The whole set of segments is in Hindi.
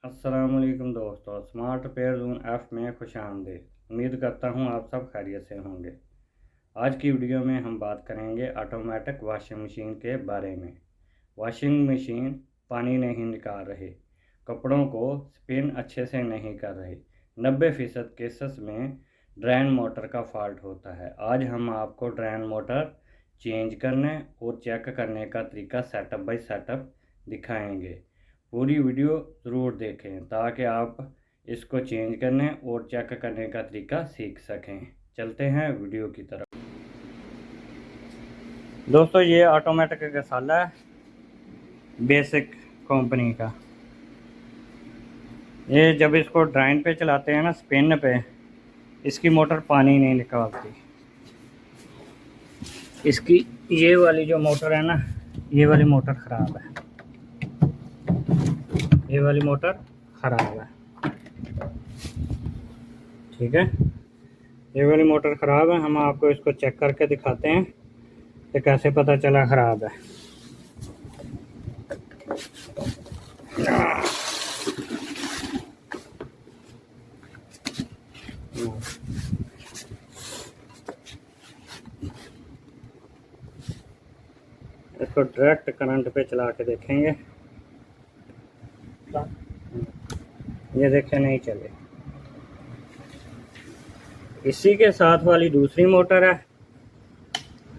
अस्सलामुअलैकुम दोस्तों, स्मार्ट रिपेयर ज़ोन ऐप में खुशामदीद। उम्मीद करता हूँ आप सब खैरियत से होंगे। आज की वीडियो में हम बात करेंगे ऑटोमेटिक वॉशिंग मशीन के बारे में। वॉशिंग मशीन पानी नहीं निकाल रही, कपड़ों को स्पिन अच्छे से नहीं कर रही। 90% केसेस में ड्रेन मोटर का फॉल्ट होता है। आज हम आपको ड्रेन मोटर चेंज करने और चेक करने का तरीका सेटअप बाय सेटअप दिखाएंगे। पूरी वीडियो ज़रूर देखें ताकि आप इसको चेंज करने और चेक करने का तरीका सीख सकें। चलते हैं वीडियो की तरफ। दोस्तों, ये ऑटोमेटिक गसाला है बेसिक कंपनी का। ये जब इसको ड्राइन पे चलाते हैं ना, स्पिन पे, इसकी मोटर पानी नहीं निकालती। इसकी ये वाली जो मोटर है ना, ये वाली मोटर ख़राब है। ये वाली मोटर ख़राब है, ठीक है। ये वाली मोटर ख़राब है। हम आपको इसको चेक करके दिखाते हैं कि कैसे पता चला ख़राब है। इसको डायरेक्ट करंट पे चला के देखेंगे। ये देखें, नहीं चले। इसी के साथ वाली दूसरी मोटर है,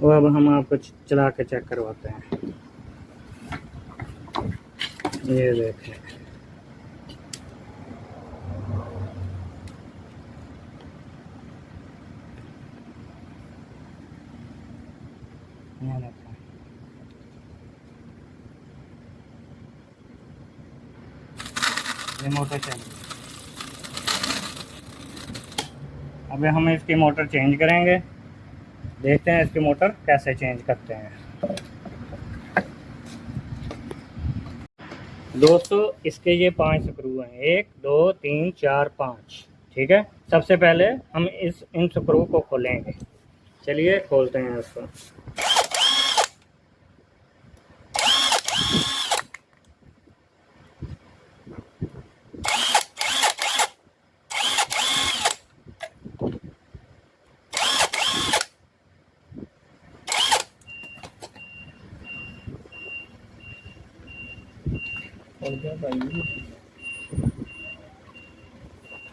वो अब हम आपको चला के चेक करवाते हैं। ये देखें, ये देखें। ये मोटर चेंज। अभी हम इसकी मोटर चेंज करेंगे। देखते हैं इसकी मोटर कैसे चेंज करते हैं। दोस्तों, इसके ये 5 स्क्रू हैं, 1 2 3 4 5, ठीक है। सबसे पहले हम इन स्क्रू को खोलेंगे। चलिए खोलते हैं इसको।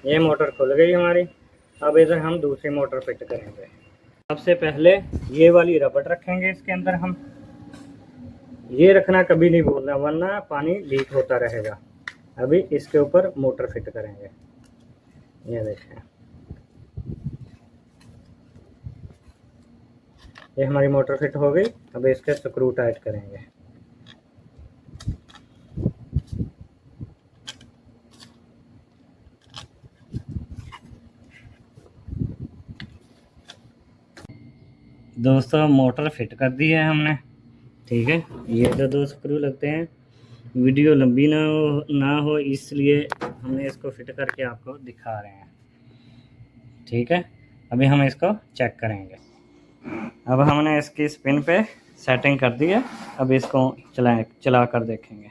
ये मोटर खुल गई हमारी। अब इधर हम दूसरी मोटर फिट करेंगे। सबसे पहले ये वाली रबड़ रखेंगे इसके अंदर। हम ये रखना कभी नहीं भूलना, वरना पानी लीक होता रहेगा। अभी इसके ऊपर मोटर फिट करेंगे। ये देखें, ये हमारी मोटर फिट हो गई। अब इसके स्क्रू टाइट करेंगे। दोस्तों, मोटर फिट कर दी है हमने, ठीक है। ये जो 2 स्क्रू लगते हैं, वीडियो लंबी ना हो इसलिए हमने इसको फिट करके आपको दिखा रहे हैं, ठीक है। अभी हम इसको चेक करेंगे। अब हमने इसकी स्पिन पे सेटिंग कर दी है। अब इसको चला कर देखेंगे।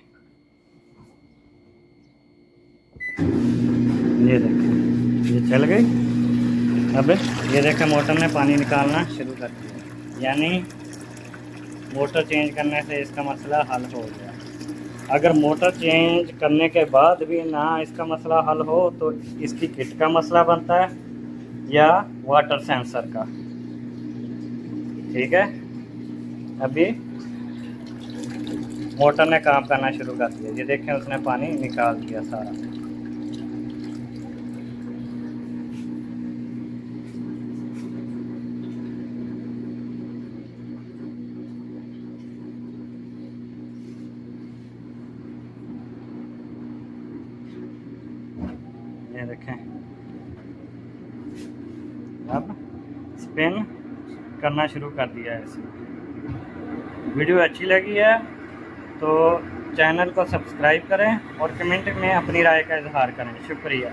ये देखें, ये चल गई। अब ये देखें, मोटर ने पानी निकालना शुरू कर दिया, यानी मोटर चेंज करने से इसका मसला हल हो गया। अगर मोटर चेंज करने के बाद भी ना इसका मसला हल हो तो इसकी किट का मसला बनता है या वाटर सेंसर का, ठीक है। अभी मोटर ने काम करना शुरू कर दिया। ये देखें, उसने पानी निकाल दिया सारा। ये देखें, अब स्पिन करना शुरू कर दिया है इसने। वीडियो अच्छी लगी है तो चैनल को सब्सक्राइब करें और कमेंट में अपनी राय का इजहार करें। शुक्रिया।